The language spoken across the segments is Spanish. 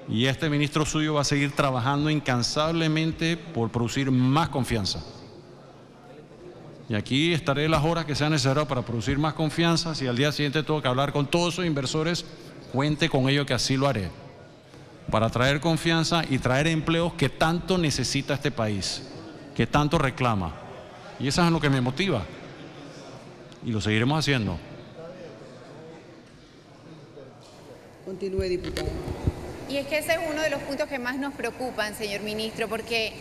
Y este ministro suyo va a seguir trabajando incansablemente por producir más confianza. Y aquí estaré las horas que sean necesarias para producir más confianza. Si al día siguiente tengo que hablar con todos esos inversores, cuente con ello que así lo haré. Para traer confianza y traer empleos que tanto necesita este país, que tanto reclama. Y eso es lo que me motiva. Y lo seguiremos haciendo. Continúe, diputado. Y es que ese es uno de los puntos que más nos preocupan, señor ministro, porque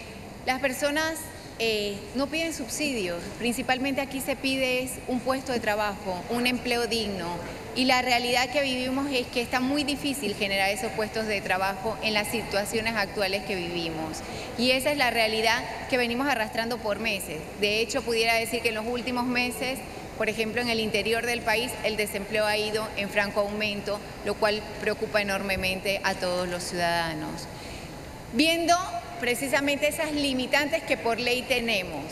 las personas no piden subsidios. Principalmente aquí se pide es un puesto de trabajo, un empleo digno. Y la realidad que vivimos es que está muy difícil generar esos puestos de trabajo en las situaciones actuales que vivimos. Y esa es la realidad que venimos arrastrando por meses. De hecho, pudiera decir que en los últimos meses, por ejemplo, en el interior del país, el desempleo ha ido en franco aumento, lo cual preocupa enormemente a todos los ciudadanos. Viendo precisamente esas limitantes que por ley tenemos,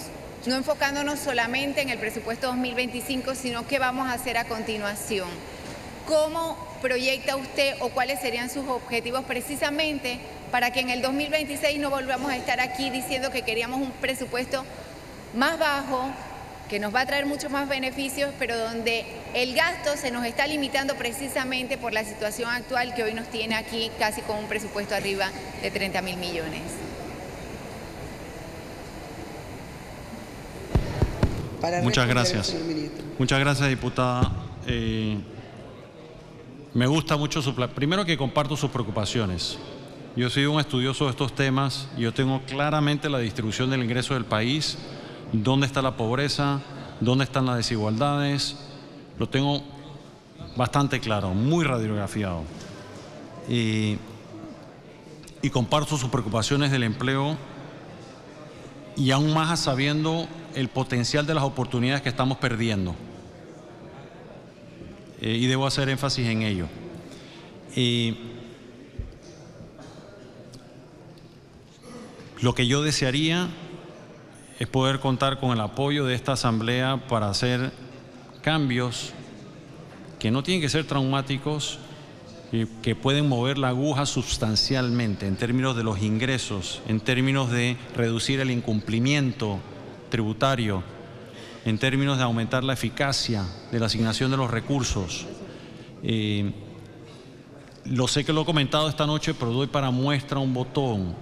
no enfocándonos solamente en el presupuesto 2025, sino qué vamos a hacer a continuación. ¿Cómo proyecta usted o cuáles serían sus objetivos precisamente para que en el 2026 no volvamos a estar aquí diciendo que queríamos un presupuesto más bajo, que nos va a traer muchos más beneficios, pero donde el gasto se nos está limitando precisamente por la situación actual que hoy nos tiene aquí casi con un presupuesto arriba de 30.000 millones? Muchas gracias. Muchas gracias, diputada. Me gusta mucho su plan. Primero que comparto sus preocupaciones. Yo soy un estudioso de estos temas y yo tengo claramente la distribución del ingreso del país, dónde está la pobreza, dónde están las desigualdades. Lo tengo bastante claro, muy radiografiado. Y comparto sus preocupaciones del empleo y aún más sabiendo el potencial de las oportunidades que estamos perdiendo. Y debo hacer énfasis en ello. Lo que yo desearía es poder contar con el apoyo de esta Asamblea para hacer cambios que no tienen que ser traumáticos, que pueden mover la aguja sustancialmente en términos de los ingresos, en términos de reducir el incumplimiento tributario, en términos de aumentar la eficacia de la asignación de los recursos. Lo sé que lo he comentado esta noche, pero doy para muestra un botón.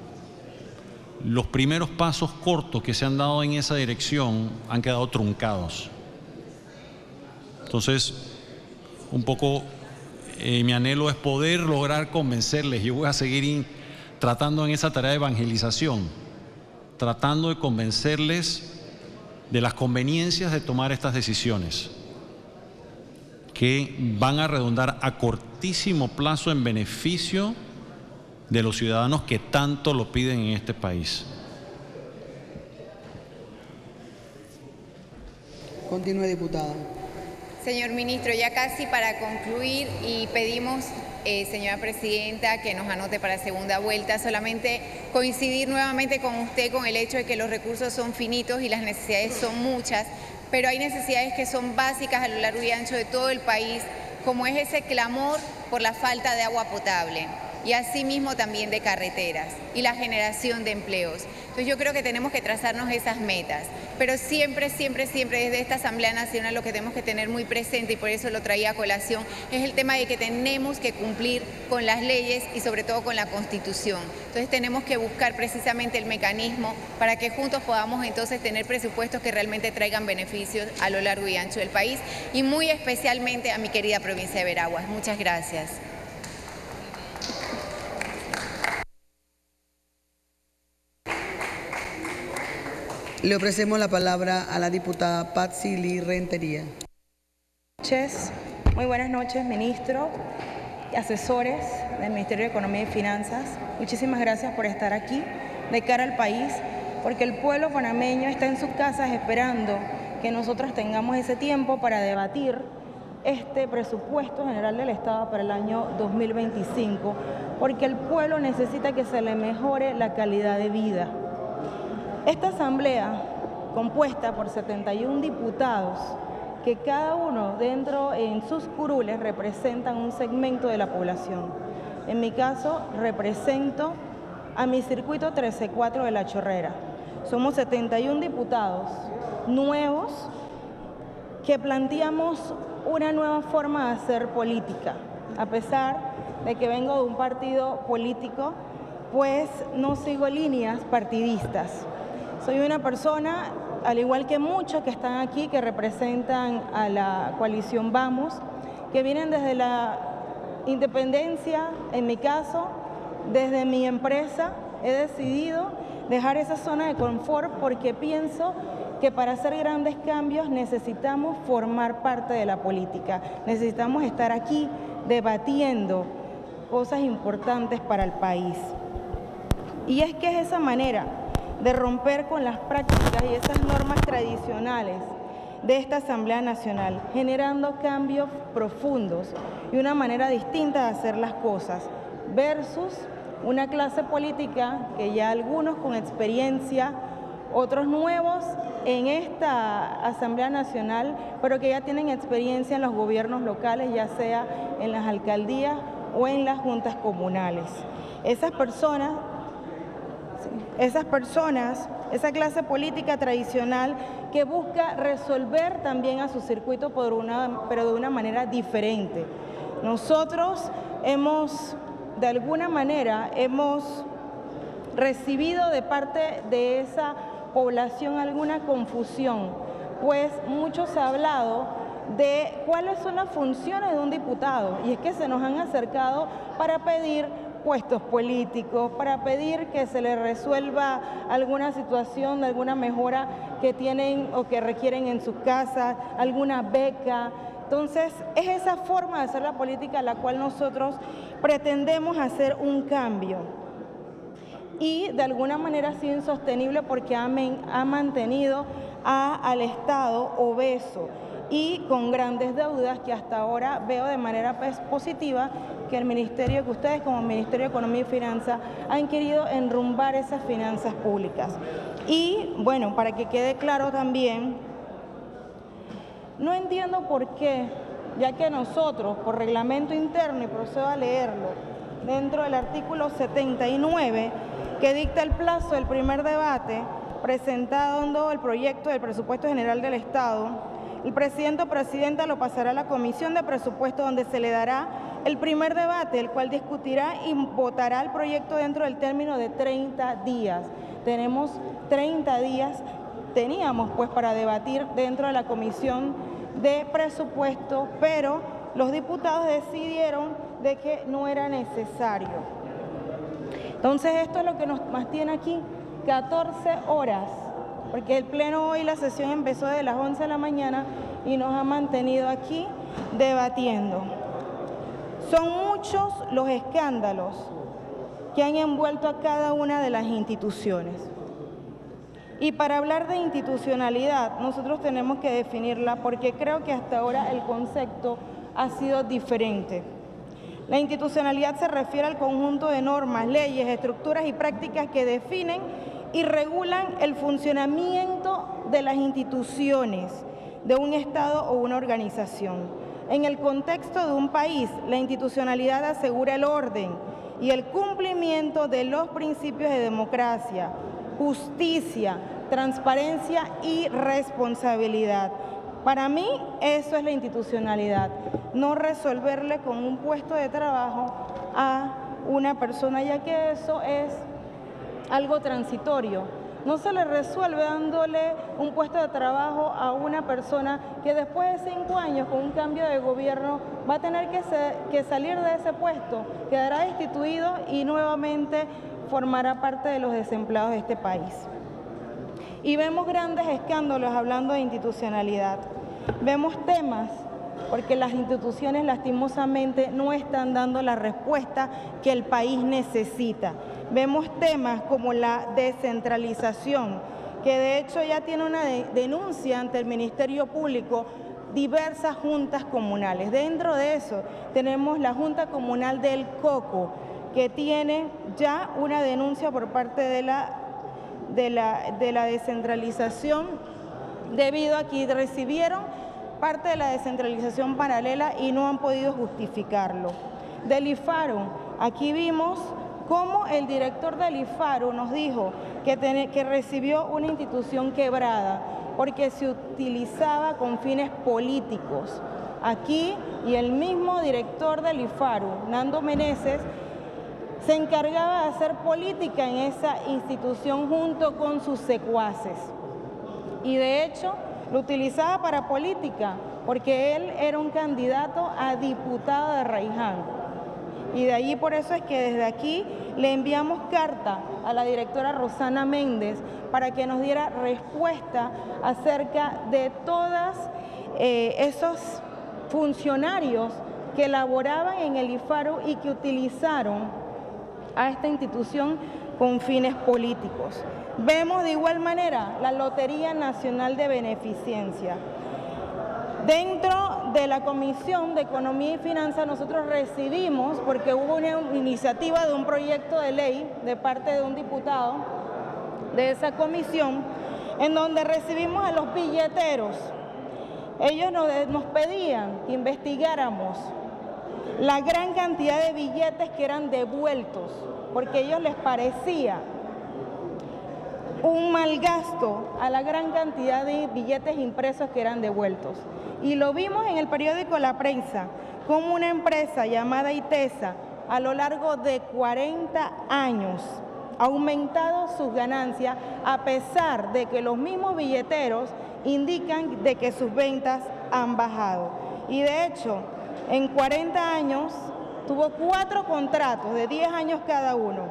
Los primeros pasos cortos que se han dado en esa dirección han quedado truncados. Entonces, un poco mi anhelo es poder lograr convencerles. Yo voy a seguir tratando en esa tarea de evangelización, tratando de convencerles de las conveniencias de tomar estas decisiones que van a redundar a cortísimo plazo en beneficio de los ciudadanos que tanto lo piden en este país. Continúe, diputada. Señor ministro, ya casi para concluir y pedimos, señora presidenta, que nos anote para segunda vuelta, solamente coincidir nuevamente con usted con el hecho de que los recursos son finitos y las necesidades son muchas, pero hay necesidades que son básicas a lo largo y ancho de todo el país, como es ese clamor por la falta de agua potable y asimismo también de carreteras y la generación de empleos. Entonces yo creo que tenemos que trazarnos esas metas, pero siempre desde esta Asamblea Nacional lo que tenemos que tener muy presente, y por eso lo traía a colación, es el tema de que tenemos que cumplir con las leyes y sobre todo con la Constitución. Entonces tenemos que buscar precisamente el mecanismo para que juntos podamos entonces tener presupuestos que realmente traigan beneficios a lo largo y ancho del país y muy especialmente a mi querida provincia de Veraguas. Muchas gracias. Le ofrecemos la palabra a la diputada Patsy Lee Rentería. Muy buenas noches, ministro y asesores del Ministerio de Economía y Finanzas. Muchísimas gracias por estar aquí de cara al país, porque el pueblo panameño está en sus casas esperando que nosotros tengamos ese tiempo para debatir este presupuesto general del Estado para el año 2025, porque el pueblo necesita que se le mejore la calidad de vida. Esta asamblea, compuesta por 71 diputados, que cada uno dentro en sus curules representan un segmento de la población. En mi caso, represento a mi circuito 13-4 de La Chorrera. Somos 71 diputados nuevos que planteamos una nueva forma de hacer política. A pesar de que vengo de un partido político, pues no sigo líneas partidistas. Soy una persona, al igual que muchos que están aquí, que representan a la coalición Vamos, que vienen desde la independencia, en mi caso, desde mi empresa, he decidido dejar esa zona de confort porque pienso que para hacer grandes cambios necesitamos formar parte de la política, necesitamos estar aquí debatiendo cosas importantes para el país. Y es que es esa manera de romper con las prácticas y esas normas tradicionales de esta Asamblea Nacional, generando cambios profundos y una manera distinta de hacer las cosas, versus una clase política que ya algunos con experiencia, otros nuevos en esta Asamblea Nacional, pero que ya tienen experiencia en los gobiernos locales, ya sea en las alcaldías o en las juntas comunales. Esa clase política tradicional que busca resolver también a su circuito, pero de una manera diferente. Nosotros de alguna manera, hemos recibido de parte de esa población alguna confusión, pues mucho se ha hablado de cuáles son las funciones de un diputado, y es que se nos han acercado para pedir puestos políticos, para pedir que se les resuelva alguna situación, alguna mejora que tienen o que requieren en sus casas, alguna beca. Entonces, es esa forma de hacer la política a la cual nosotros pretendemos hacer un cambio. Y de alguna manera ha sido insostenible porque ha mantenido al Estado obeso y con grandes deudas que hasta ahora veo de manera positiva que el ministerio, que ustedes como Ministerio de Economía y Finanzas han querido enrumbar esas finanzas públicas. Y bueno, para que quede claro también, no entiendo por qué, ya que nosotros, por reglamento interno, y procedo a leerlo, dentro del artículo 79, que dicta el plazo del primer debate, presentando el proyecto del presupuesto general del Estado, el presidente o presidenta lo pasará a la Comisión de Presupuesto, donde se le dará el primer debate, el cual discutirá y votará el proyecto dentro del término de 30 días. Tenemos 30 días. Teníamos pues para debatir dentro de la Comisión de Presupuesto, pero los diputados decidieron de que no era necesario. Entonces esto es lo que nos mantiene aquí, 14 horas, porque el pleno hoy, la sesión empezó desde las 11 de la mañana y nos ha mantenido aquí debatiendo. Son muchos los escándalos que han envuelto a cada una de las instituciones. Y para hablar de institucionalidad, nosotros tenemos que definirla porque creo que hasta ahora el concepto ha sido diferente. La institucionalidad se refiere al conjunto de normas, leyes, estructuras y prácticas que definen y regulan el funcionamiento de las instituciones, de un Estado o una organización. En el contexto de un país, la institucionalidad asegura el orden y el cumplimiento de los principios de democracia, justicia, transparencia y responsabilidad. Para mí, eso es la institucionalidad, no resolverle con un puesto de trabajo a una persona, ya que eso es algo transitorio. No se le resuelve dándole un puesto de trabajo a una persona que después de 5 años, con un cambio de gobierno, va a tener que salir de ese puesto, quedará destituido y nuevamente formará parte de los desempleados de este país. Y vemos grandes escándalos hablando de institucionalidad. Vemos temas, porque las instituciones lastimosamente no están dando la respuesta que el país necesita. Vemos temas como la descentralización, que de hecho ya tiene una denuncia ante el Ministerio Público, diversas juntas comunales. Dentro de eso tenemos la Junta Comunal del Coco, que tiene ya una denuncia por parte de la descentralización, debido a que recibieron parte de la descentralización paralela y no han podido justificarlo. Del IFARU, Aquí vimos cómo el director del IFARU nos dijo que recibió una institución quebrada porque se utilizaba con fines políticos. Aquí, y el mismo director del IFARU, Nando Meneses, se encargaba de hacer política en esa institución junto con sus secuaces. Y de hecho, lo utilizaba para política, porque él era un candidato a diputado de Raiján. Y de allí por eso es que desde aquí le enviamos carta a la directora Rosana Méndez para que nos diera respuesta acerca de todos esos funcionarios que laboraban en el IFARU y que utilizaron a esta institución con fines políticos. Vemos de igual manera la Lotería Nacional de Beneficencia. Dentro de la Comisión de Economía y Finanzas nosotros recibimos, porque hubo una iniciativa de un proyecto de ley de parte de un diputado de esa comisión, en donde recibimos a los billeteros. Ellos nos pedían que investigáramos la gran cantidad de billetes que eran devueltos, porque a ellos les parecía un mal gasto a la gran cantidad de billetes impresos que eran devueltos. Y lo vimos en el periódico La Prensa, como una empresa llamada ITESA, a lo largo de 40 años, ha aumentado sus ganancias, a pesar de que los mismos billeteros indican de que sus ventas han bajado. Y de hecho, en 40 años tuvo 4 contratos de 10 años cada uno.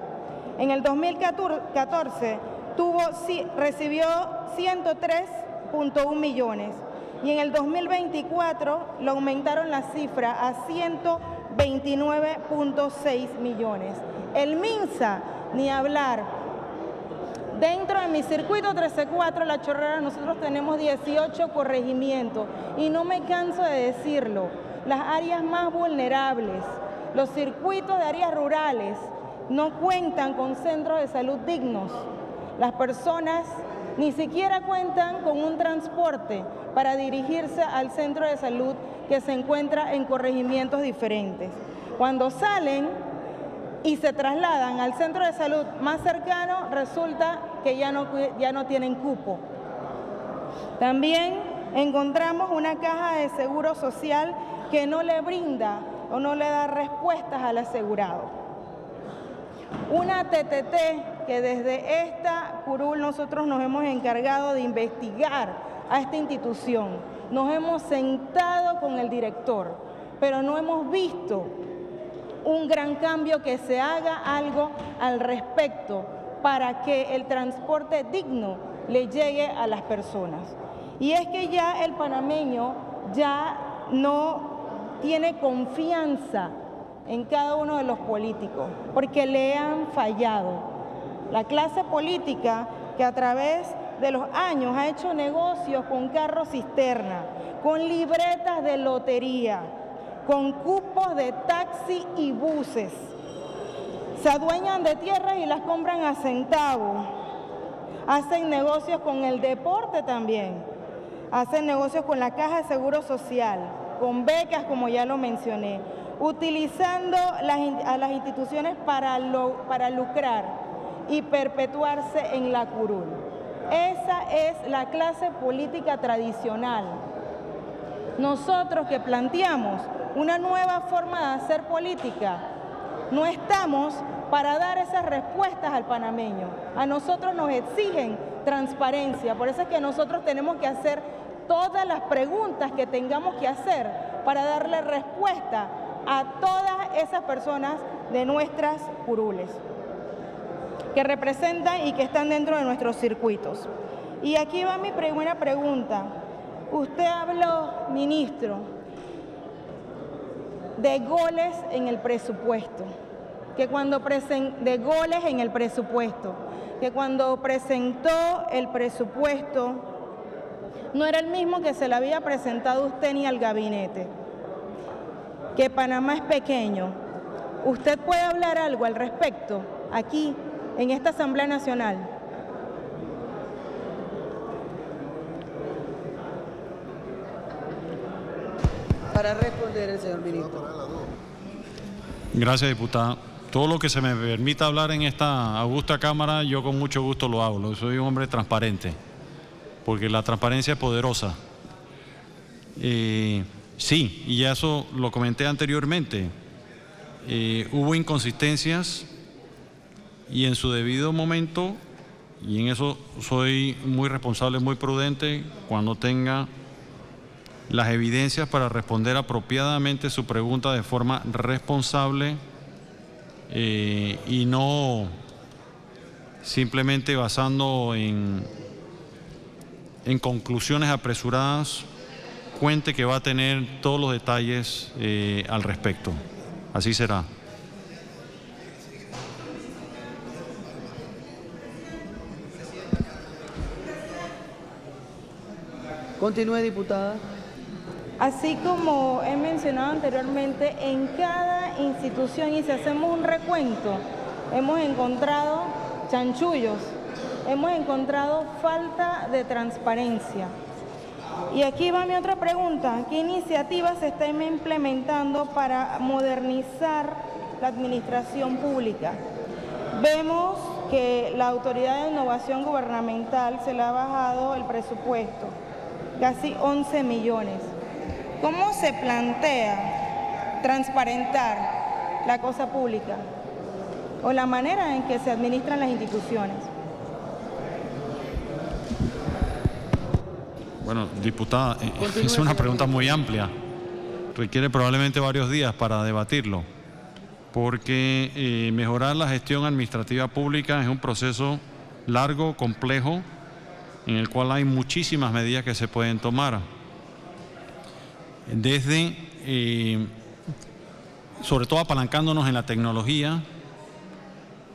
En el 2014 recibió 103.1 millones y en el 2024 lo aumentaron la cifra a 129.6 millones. El MINSA, ni hablar. Dentro de mi circuito 134, La Chorrera, nosotros tenemos 18 corregimientos y no me canso de decirlo. Las áreas más vulnerables, los circuitos de áreas rurales no cuentan con centros de salud dignos. Las personas ni siquiera cuentan con un transporte para dirigirse al centro de salud que se encuentra en corregimientos diferentes. Cuando salen y se trasladan al centro de salud más cercano, resulta que ya no tienen cupo. También encontramos una caja de seguro social que no le brinda o no le da respuestas al asegurado. Una TTT que desde esta curul nosotros nos hemos encargado de investigar a esta institución. Nos hemos sentado con el director, pero no hemos visto un gran cambio, que se haga algo al respecto para que el transporte digno le llegue a las personas. Y es que ya el panameño ya no tiene confianza en cada uno de los políticos, porque le han fallado. La clase política que a través de los años ha hecho negocios con carros cisterna, con libretas de lotería, con cupos de taxi y buses. Se adueñan de tierras y las compran a centavos. Hacen negocios con el deporte también. Hacen negocios con la Caja de Seguro Social, con becas, como ya lo mencioné, utilizando a las instituciones para lucrar y perpetuarse en la curul. Esa es la clase política tradicional. Nosotros que planteamos una nueva forma de hacer política, no estamos para dar esas respuestas al panameño. A nosotros nos exigen transparencia, por eso es que nosotros tenemos que hacer todas las preguntas que tengamos que hacer para darle respuesta a todas esas personas de nuestras curules, que representan y que están dentro de nuestros circuitos. Y aquí va mi primera pregunta. Usted habló, ministro, de goles en el presupuesto, que cuando presentó el presupuesto no era el mismo que se le había presentado a usted ni al gabinete, que Panamá es pequeño. ¿Usted puede hablar algo al respecto aquí, en esta Asamblea Nacional? Para responder el señor ministro. Gracias, diputada. todo lo que se me permita hablar en esta augusta Cámara, yo con mucho gusto lo hablo. Soy un hombre transparente, porque la transparencia es poderosa. Sí, y ya eso lo comenté anteriormente. Hubo inconsistencias y en su debido momento, y en eso soy muy responsable, muy prudente, cuando tenga las evidencias para responder apropiadamente su pregunta de forma responsable y no simplemente basando en conclusiones apresuradas, cuente que va a tener todos los detalles al respecto. Así será. Continúe, diputada. Así como he mencionado anteriormente, en cada institución, y si hacemos un recuento, hemos encontrado chanchullos, hemos encontrado falta de transparencia. Y aquí va mi otra pregunta: ¿qué iniciativas se están implementando para modernizar la administración pública? Vemos que la Autoridad de Innovación Gubernamental se le ha bajado el presupuesto, casi 11 millones. ¿Cómo se plantea transparentar la cosa pública o la manera en que se administran las instituciones? Bueno, diputada, es una pregunta muy amplia. Requiere probablemente varios días para debatirlo, porque mejorar la gestión administrativa pública es un proceso largo, complejo, en el cual hay muchísimas medidas que se pueden tomar. Desde, sobre todo apalancándonos en la tecnología,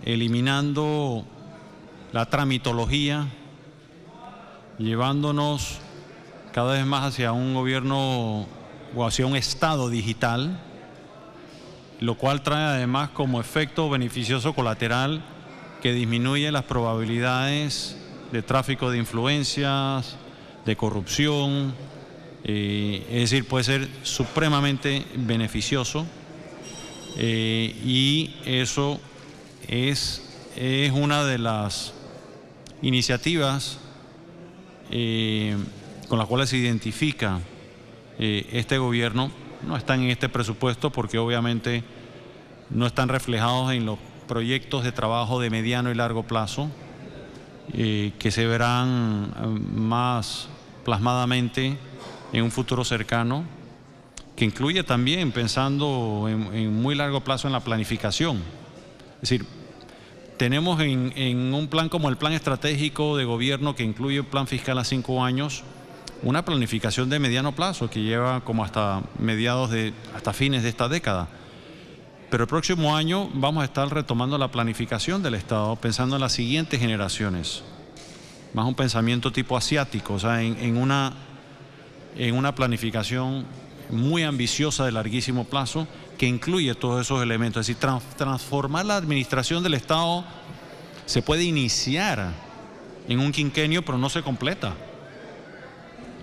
eliminando la tramitología, llevándonos cada vez más hacia un gobierno o hacia un Estado digital, lo cual trae además como efecto beneficioso colateral que disminuye las probabilidades de tráfico de influencias, de corrupción, es decir, puede ser supremamente beneficioso y eso es una de las iniciativas con las cuales se identifica este gobierno. No están en este presupuesto porque obviamente no están reflejados en los proyectos de trabajo de mediano y largo plazo que se verán más plasmadamente en un futuro cercano, que incluye también pensando en muy largo plazo en la planificación. Es decir, tenemos en un plan como el Plan Estratégico de Gobierno, que incluye un plan fiscal a 5 años, una planificación de mediano plazo que lleva como hasta hasta fines de esta década. Pero el próximo año vamos a estar retomando la planificación del Estado, pensando en las siguientes generaciones. Más un pensamiento tipo asiático, o sea, en una planificación muy ambiciosa de larguísimo plazo que incluye todos esos elementos. Es decir, transformar la administración del Estado se puede iniciar en un quinquenio, pero no se completa.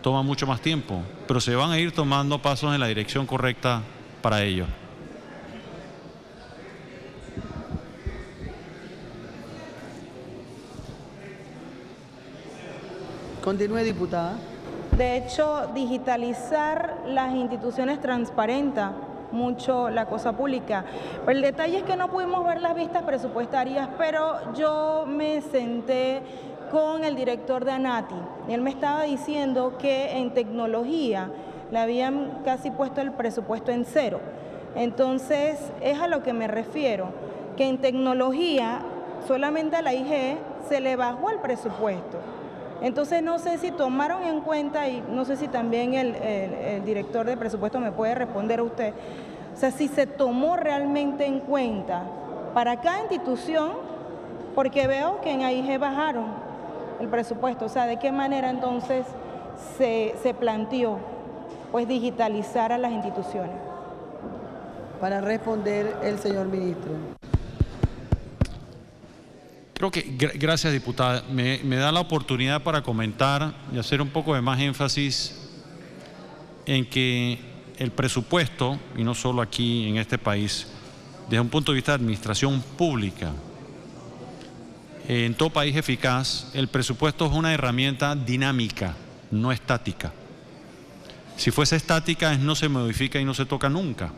Toma mucho más tiempo, pero se van a ir tomando pasos en la dirección correcta para ello. Continúe, diputada. De hecho, digitalizar las instituciones transparenta mucho la cosa pública. Pero el detalle es que no pudimos ver las vistas presupuestarias, pero yo me senté con el director de ANATI y él me estaba diciendo que en tecnología le habían casi puesto el presupuesto en 0. Entonces, es a lo que me refiero, que en tecnología solamente a la IG se le bajó el presupuesto. Entonces no sé si tomaron en cuenta, y no sé si también el director de presupuesto me puede responder a usted, o sea, si se tomó realmente en cuenta para cada institución, porque veo que en AIG bajaron el presupuesto, o sea, ¿de qué manera entonces se planteó pues digitalizar a las instituciones? Para responder el señor ministro. Creo que, gracias diputada, me da la oportunidad para comentar y hacer un poco de más énfasis en que el presupuesto, y no solo aquí en este país, desde un punto de vista de administración pública, en todo país eficaz, el presupuesto es una herramienta dinámica, no estática. Si fuese estática, no se modifica y no se toca nunca.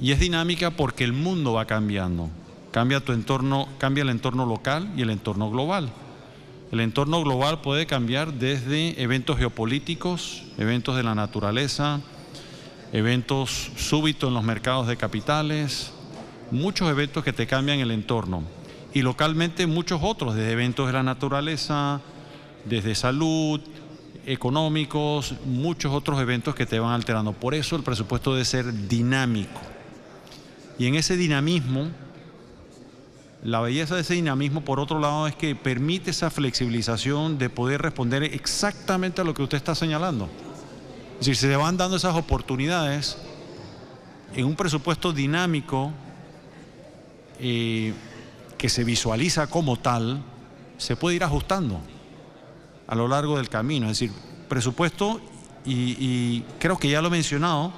Y es dinámica porque el mundo va cambiando. Cambia tu entorno, cambia el entorno local y el entorno global. El entorno global puede cambiar desde eventos geopolíticos, eventos de la naturaleza, eventos súbitos en los mercados de capitales, muchos eventos que te cambian el entorno. Y localmente muchos otros, desde eventos de la naturaleza, desde salud, económicos, muchos otros eventos que te van alterando. Por eso el presupuesto debe ser dinámico. Y en ese dinamismo, la belleza de ese dinamismo, por otro lado, es que permite esa flexibilización de poder responder exactamente a lo que usted está señalando. Es decir, se van dando esas oportunidades en un presupuesto dinámico que se visualiza como tal, se puede ir ajustando a lo largo del camino. Es decir, presupuesto, y creo que ya lo he mencionado,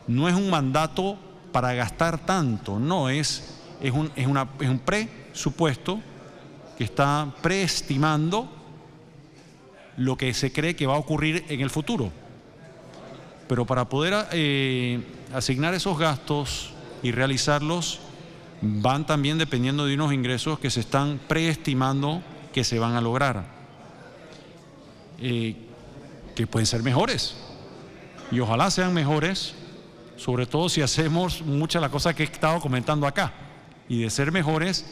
no es un mandato para gastar tanto, no, es un presupuesto que está preestimando lo que se cree que va a ocurrir en el futuro. Pero para poder asignar esos gastos y realizarlos, van también dependiendo de unos ingresos que se están preestimando que se van a lograr, que pueden ser mejores, y ojalá sean mejores, sobre todo si hacemos muchas de las cosas que he estado comentando acá. Y de ser mejores,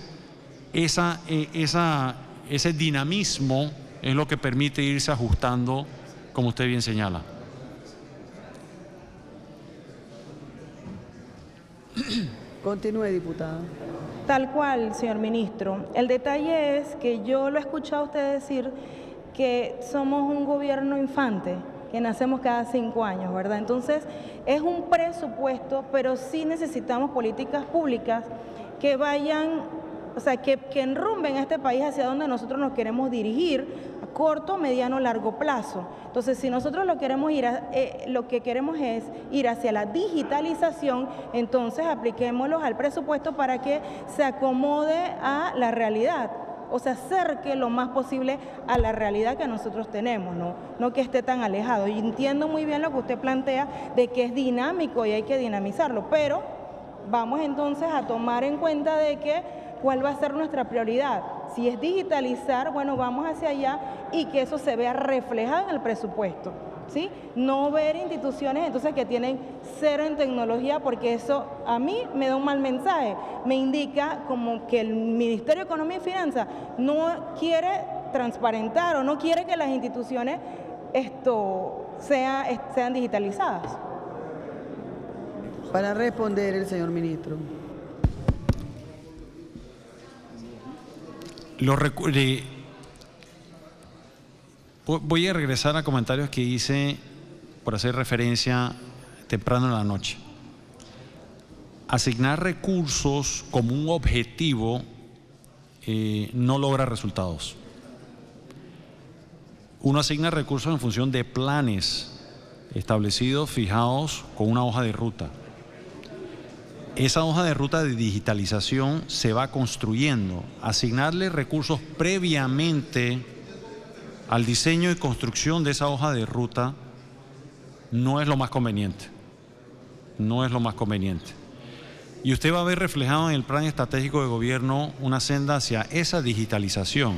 ese dinamismo es lo que permite irse ajustando, como usted bien señala. Continúe, diputada. Tal cual, señor ministro. El detalle es que yo lo he escuchado a usted decir que somos un gobierno infante, que nacemos cada 5 años, ¿verdad? Entonces, es un presupuesto, pero sí necesitamos políticas públicas que vayan, o sea, que enrumben a este país hacia donde nosotros nos queremos dirigir a corto, mediano, largo plazo. Entonces, si nosotros lo que queremos es ir hacia la digitalización, entonces apliquémoslo al presupuesto para que se acomode a la realidad, o se acerque lo más posible a la realidad que nosotros tenemos, no que esté tan alejado. Y entiendo muy bien lo que usted plantea de que es dinámico y hay que dinamizarlo, pero vamos entonces a tomar en cuenta de que cuál va a ser nuestra prioridad. Si es digitalizar, bueno, vamos hacia allá y que eso se vea reflejado en el presupuesto, ¿sí? No ver instituciones entonces que tienen cero en tecnología, porque eso a mí me da un mal mensaje. Me indica como que el Ministerio de Economía y Finanzas no quiere transparentar o no quiere que las instituciones sean digitalizadas. Para responder el señor ministro. Voy a regresar a comentarios que hice por hacer referencia temprano en la noche. Asignar recursos como un objetivo no logra resultados. Uno asigna recursos en función de planes establecidos, fijados con una hoja de ruta. Esa hoja de ruta de digitalización se va construyendo. Asignarle recursos previamente al diseño y construcción de esa hoja de ruta no es lo más conveniente. No es lo más conveniente. Y usted va a ver reflejado en el plan estratégico de gobierno una senda hacia esa digitalización.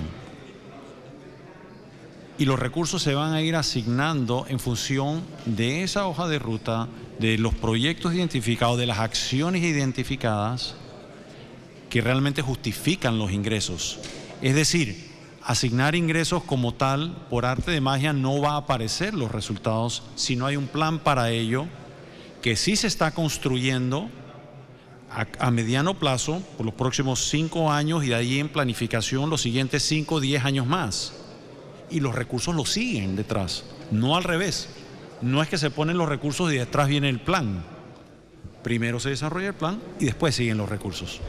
Y los recursos se van a ir asignando en función de esa hoja de ruta, de los proyectos identificados, de las acciones identificadas que realmente justifican los ingresos. Es decir, asignar ingresos como tal, por arte de magia, no va a aparecer los resultados si no hay un plan para ello, que sí se está construyendo a mediano plazo por los próximos 5 años y de ahí en planificación los siguientes 5 o 10 años más. Y los recursos lo siguen detrás, no al revés. No es que se ponen los recursos y detrás viene el plan. Primero se desarrolla el plan y después siguen los recursos.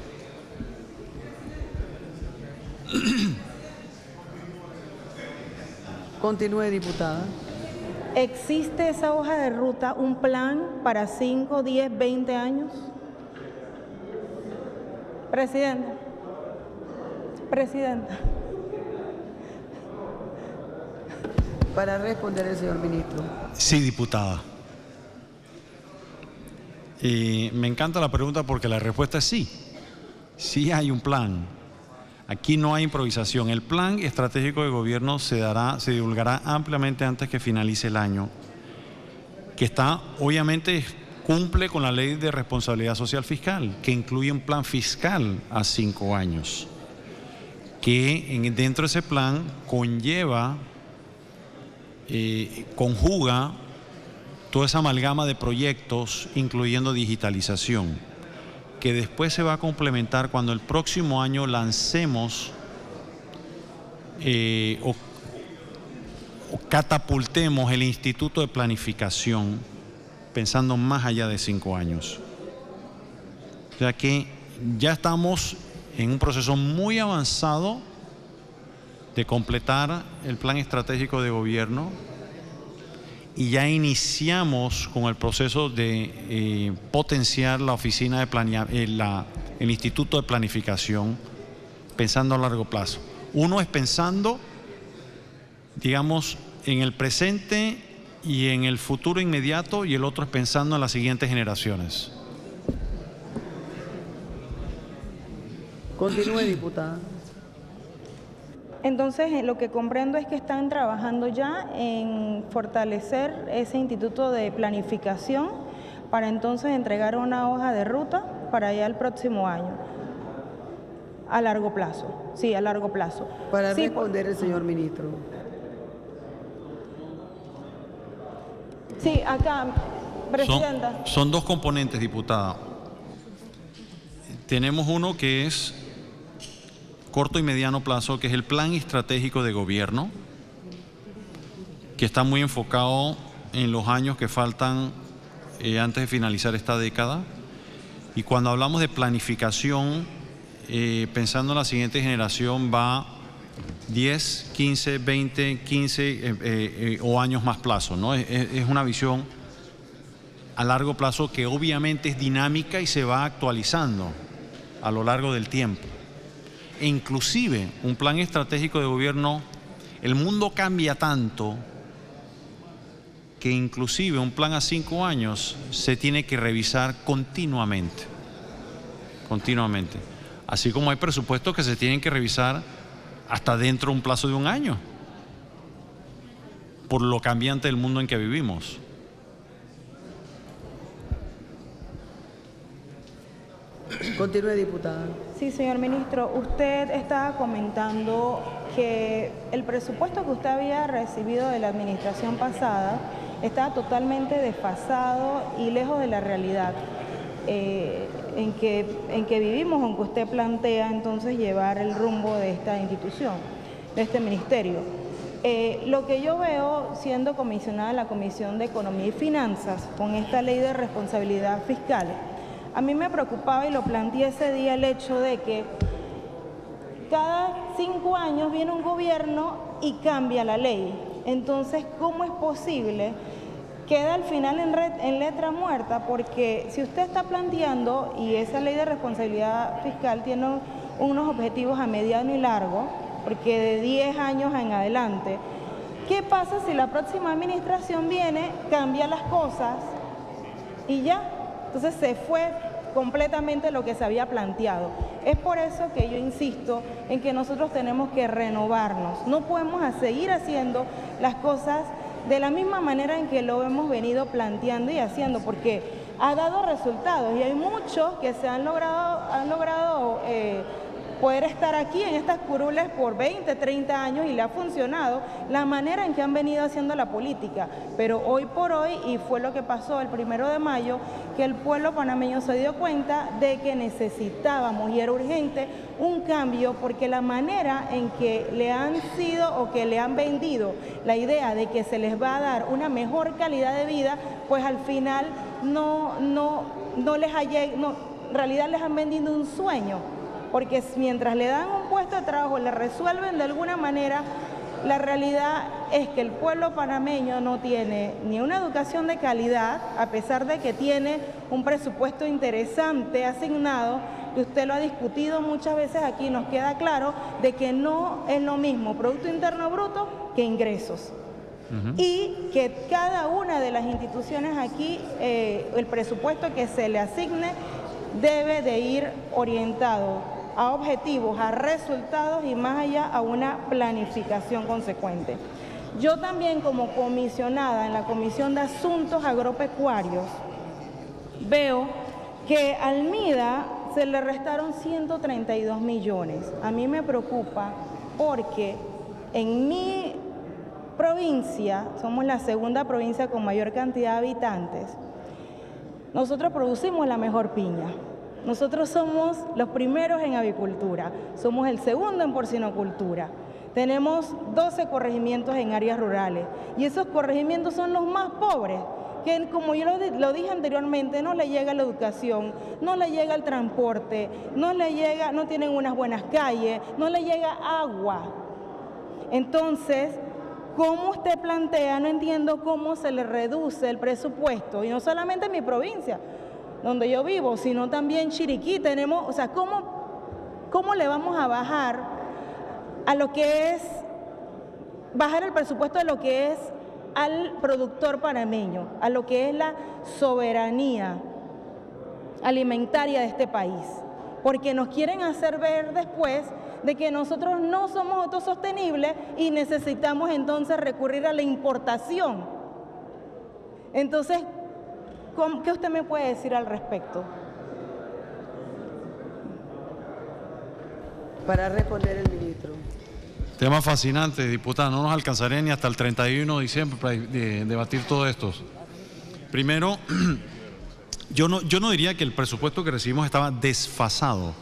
Continúe, diputada. ¿Existe esa hoja de ruta, un plan para 5, 10, 20 años? Presidenta. Para responder el señor ministro. Sí, diputada. Me encanta la pregunta porque la respuesta es sí. Sí hay un plan. Aquí no hay improvisación. El plan estratégico de gobierno se divulgará ampliamente antes que finalice el año, que obviamente cumple con la Ley de Responsabilidad Social Fiscal, que incluye un plan fiscal a 5 años, que dentro de ese plan conjuga toda esa amalgama de proyectos, incluyendo digitalización, que después se va a complementar cuando el próximo año lancemos o catapultemos el Instituto de Planificación, pensando más allá de 5 años. O sea que ya estamos en un proceso muy avanzado de completar el plan estratégico de gobierno y ya iniciamos con el proceso de potenciar la oficina de el Instituto de Planificación, pensando a largo plazo. Uno es pensando, digamos, en el presente y en el futuro inmediato, y el otro es pensando en las siguientes generaciones. Continúe, diputada. Entonces, lo que comprendo es que están trabajando ya en fortalecer ese instituto de planificación para entonces entregar una hoja de ruta para ya el próximo año. A largo plazo, sí, a largo plazo. Para responder el señor ministro. Sí, acá, presidenta. Son 2 componentes, diputada. Tenemos uno que es corto y mediano plazo, que es el plan estratégico de gobierno, que está muy enfocado en los años que faltan antes de finalizar esta década. Y cuando hablamos de planificación, pensando en la siguiente generación, va 10, 15, 20, 15 o años más plazo, ¿no? Es una visión a largo plazo que obviamente es dinámica y se va actualizando a lo largo del tiempo. E inclusive un plan estratégico de gobierno, el mundo cambia tanto que inclusive un plan a 5 años se tiene que revisar continuamente. Así como hay presupuestos que se tienen que revisar hasta dentro de un plazo de 1 año, por lo cambiante del mundo en que vivimos. Continúe, diputada. Sí, señor ministro, usted estaba comentando que el presupuesto que usted había recibido de la administración pasada estaba totalmente desfasado y lejos de la realidad en que vivimos, aunque usted plantea entonces llevar el rumbo de esta institución, de este ministerio. Lo que yo veo siendo comisionada de la Comisión de Economía y Finanzas con esta ley de responsabilidad fiscal, a mí me preocupaba y lo planteé ese día el hecho de que cada 5 años viene un gobierno y cambia la ley. Entonces, ¿cómo es posible? Queda al final en letra muerta, porque si usted está planteando, y esa ley de responsabilidad fiscal tiene unos objetivos a mediano y largo, porque de 10 años en adelante, ¿qué pasa si la próxima administración viene, cambia las cosas y ya? Entonces se fue completamente lo que se había planteado. Es por eso que yo insisto en que nosotros tenemos que renovarnos. No podemos seguir haciendo las cosas de la misma manera en que lo hemos venido planteando y haciendo, porque ha dado resultados y hay muchos que se han logrado poder estar aquí en estas curules por 20, 30 años y le ha funcionado la manera en que han venido haciendo la política. Pero hoy por hoy, y fue lo que pasó el 1 de mayo, que el pueblo panameño se dio cuenta de que necesitábamos y era urgente un cambio, porque la manera en que le han sido o que le han vendido la idea de que se les va a dar una mejor calidad de vida, pues al final en realidad les han vendido un sueño. Porque mientras le dan un puesto de trabajo, le resuelven de alguna manera, la realidad es que el pueblo panameño no tiene ni una educación de calidad, a pesar de que tiene un presupuesto interesante asignado, que usted lo ha discutido muchas veces aquí, nos queda claro de que no es lo mismo Producto Interno Bruto que ingresos. Y que cada una de las instituciones aquí, el presupuesto que se le asigne debe de ir orientado a objetivos, a resultados y más allá a una planificación consecuente. Yo también como comisionada en la Comisión de Asuntos Agropecuarios veo que al MIDA se le restaron 132 millones. A mí me preocupa porque en mi provincia, somos la segunda provincia con mayor cantidad de habitantes, nosotros producimos la mejor piña. Nosotros somos los primeros en avicultura, somos el segundo en porcinocultura. Tenemos 12 corregimientos en áreas rurales y esos corregimientos son los más pobres, que como yo lo dije anteriormente, no le llega la educación, no le llega el transporte, no tienen unas buenas calles, no le llega agua. Entonces, ¿cómo usted plantea? No entiendo cómo se le reduce el presupuesto, y no solamente en mi provincia, donde yo vivo, sino también Chiriquí. Tenemos, o sea, ¿cómo le vamos a bajar a lo que es, bajar el presupuesto de lo que es al productor panameño, a lo que es la soberanía alimentaria de este país? Porque nos quieren hacer ver después de que nosotros no somos autosostenibles y necesitamos entonces recurrir a la importación. Entonces, ¿qué usted me puede decir al respecto? Para responder el ministro. Tema fascinante, diputada. No nos alcanzaré ni hasta el 31 de diciembre para debatir todo esto. Primero, yo no diría que el presupuesto que recibimos estaba desfasado.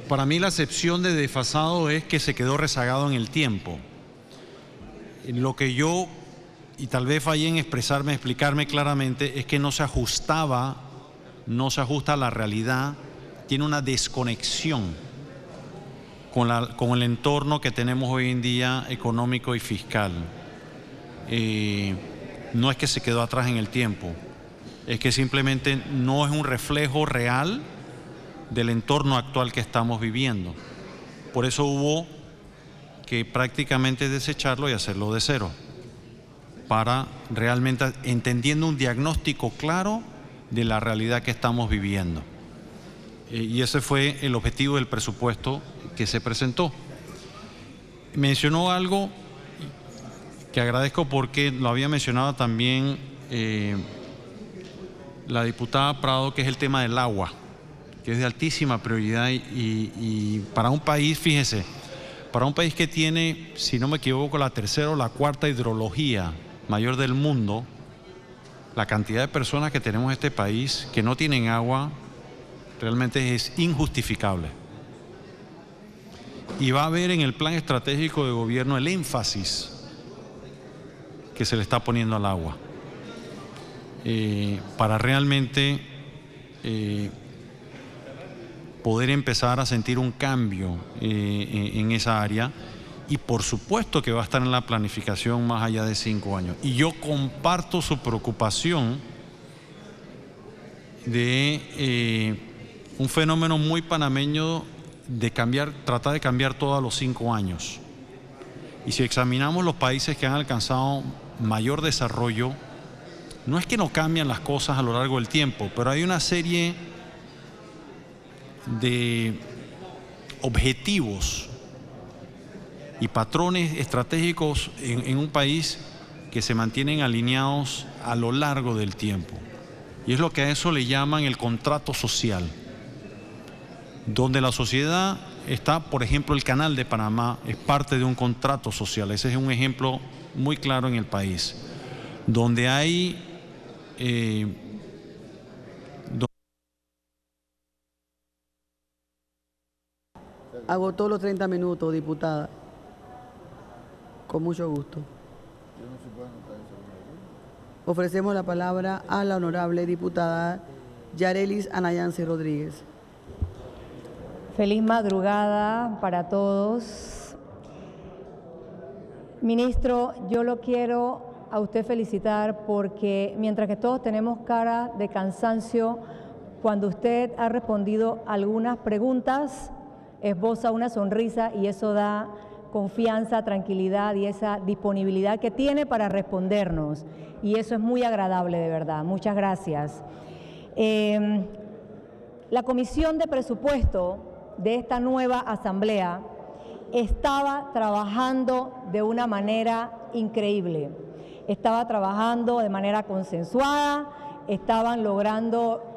Para mí la acepción de desfasado es que se quedó rezagado en el tiempo. Lo que yo, y tal vez fallé en explicarme claramente, es que no se ajusta a la realidad, tiene una desconexión con el entorno que tenemos hoy en día económico y fiscal. No es que se quedó atrás en el tiempo, es que simplemente no es un reflejo real del entorno actual que estamos viviendo. Por eso hubo que prácticamente desecharlo y hacerlo de cero, para realmente entendiendo un diagnóstico claro de la realidad que estamos viviendo. Y ese fue el objetivo del presupuesto que se presentó. Mencionó algo que agradezco porque lo había mencionado también la diputada Prado, que es el tema del agua, que es de altísima prioridad y para un país, fíjese, para un país que tiene, si no me equivoco, la tercera o la cuarta hidrología mayor del mundo, la cantidad de personas que tenemos en este país que no tienen agua realmente es injustificable. Y va a haber en el plan estratégico de gobierno el énfasis que se le está poniendo al agua, para realmente poder empezar a sentir un cambio en esa área, y por supuesto que va a estar en la planificación más allá de 5 años. Y yo comparto su preocupación de un fenómeno muy panameño de tratar de cambiar todo a los 5 años. Y si examinamos los países que han alcanzado mayor desarrollo, no es que no cambian las cosas a lo largo del tiempo, pero hay una serie de objetivos y patrones estratégicos en un país que se mantienen alineados a lo largo del tiempo. Y es lo que a eso le llaman el contrato social, donde la sociedad está, por ejemplo, el Canal de Panamá es parte de un contrato social. Ese es un ejemplo muy claro en el país, donde hay Agotó los 30 minutos, diputada. Con mucho gusto. Ofrecemos la palabra a la honorable diputada Yarelis Anayansi Rodríguez. Feliz madrugada para todos. Ministro, yo lo quiero a usted felicitar porque mientras que todos tenemos cara de cansancio cuando usted ha respondido algunas preguntas, esboza una sonrisa y eso da confianza, tranquilidad y esa disponibilidad que tiene para respondernos. Y eso es muy agradable, de verdad. Muchas gracias. La Comisión de Presupuesto de esta nueva Asamblea estaba trabajando de una manera increíble. Estaba trabajando de manera consensuada, estaban logrando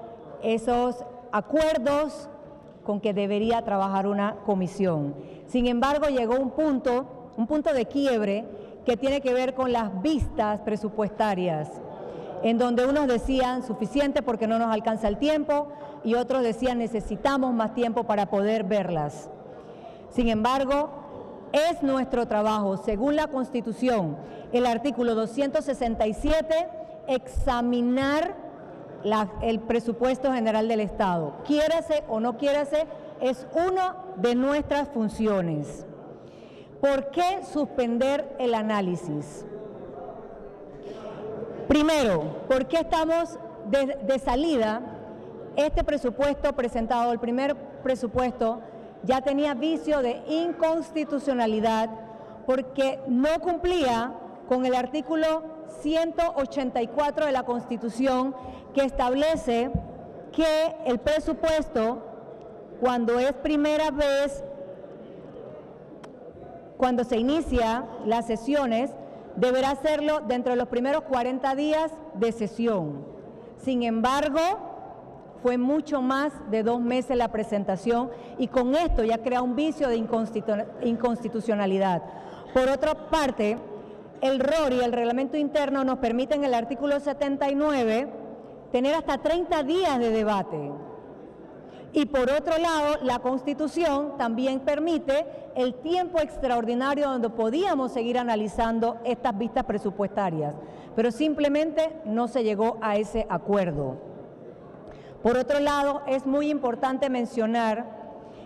esos acuerdos con que debería trabajar una comisión. Sin embargo, llegó un punto de quiebre que tiene que ver con las vistas presupuestarias, en donde unos decían suficiente porque no nos alcanza el tiempo y otros decían necesitamos más tiempo para poder verlas. Sin embargo, es nuestro trabajo, según la Constitución, el artículo 267, examinar el presupuesto general del Estado. Quiérase o no quiérase, es una de nuestras funciones. ¿Por qué suspender el análisis? Primero, ¿por qué estamos de salida? Este presupuesto presentado, el primer presupuesto, ya tenía vicio de inconstitucionalidad porque no cumplía con el artículo 184 de la Constitución, que establece que el presupuesto, cuando es primera vez, cuando se inicia las sesiones, deberá hacerlo dentro de los primeros 40 días de sesión. Sin embargo, fue mucho más de 2 meses la presentación y con esto ya crea un vicio de inconstitucionalidad. Por otra parte, el ROR y el reglamento interno nos permiten en el artículo 79 tener hasta 30 días de debate. Y por otro lado, la Constitución también permite el tiempo extraordinario donde podíamos seguir analizando estas vistas presupuestarias, pero simplemente no se llegó a ese acuerdo. Por otro lado, es muy importante mencionar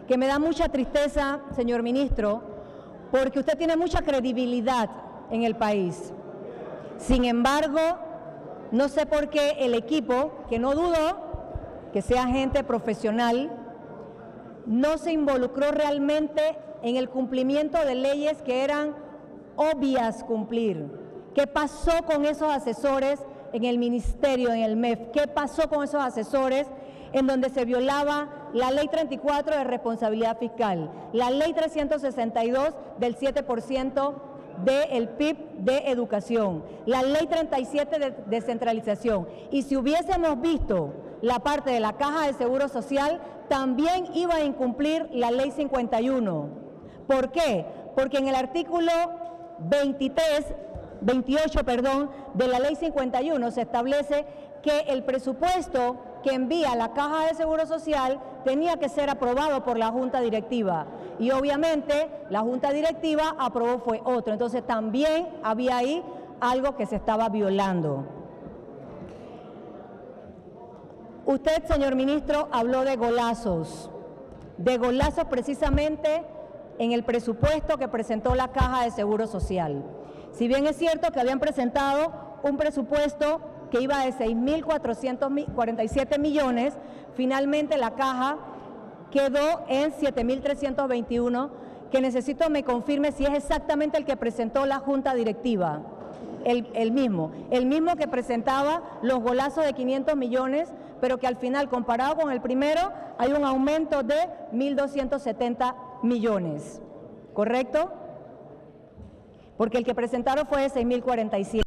que me da mucha tristeza, señor ministro, porque usted tiene mucha credibilidad en el país. Sin embargo, no sé por qué el equipo, que no dudo que sea gente profesional, no se involucró realmente en el cumplimiento de leyes que eran obvias cumplir. ¿Qué pasó con esos asesores en el ministerio, en el MEF? ¿Qué pasó con esos asesores en donde se violaba la Ley 34 de responsabilidad fiscal, la Ley 362 del 7% del PIB de educación, la Ley 37 de descentralización? Y si hubiésemos visto la parte de la Caja de Seguro Social, también iba a incumplir la Ley 51. ¿Por qué? Porque en el artículo 28 de la Ley 51 se establece que el presupuesto que envía la Caja de Seguro Social tenía que ser aprobado por la Junta Directiva. Y obviamente la Junta Directiva aprobó fue otro. Entonces también había ahí algo que se estaba violando. Usted, señor ministro, habló de golazos precisamente en el presupuesto que presentó la Caja de Seguro Social. Si bien es cierto que habían presentado un presupuesto que iba de 6.447 millones, finalmente la Caja quedó en 7.321, que necesito me confirme si es exactamente el que presentó la Junta Directiva. El mismo que presentaba los golazos de 500 millones, pero que al final, comparado con el primero, hay un aumento de 1.270 millones, ¿correcto? Porque el que presentaron fue de 6.047.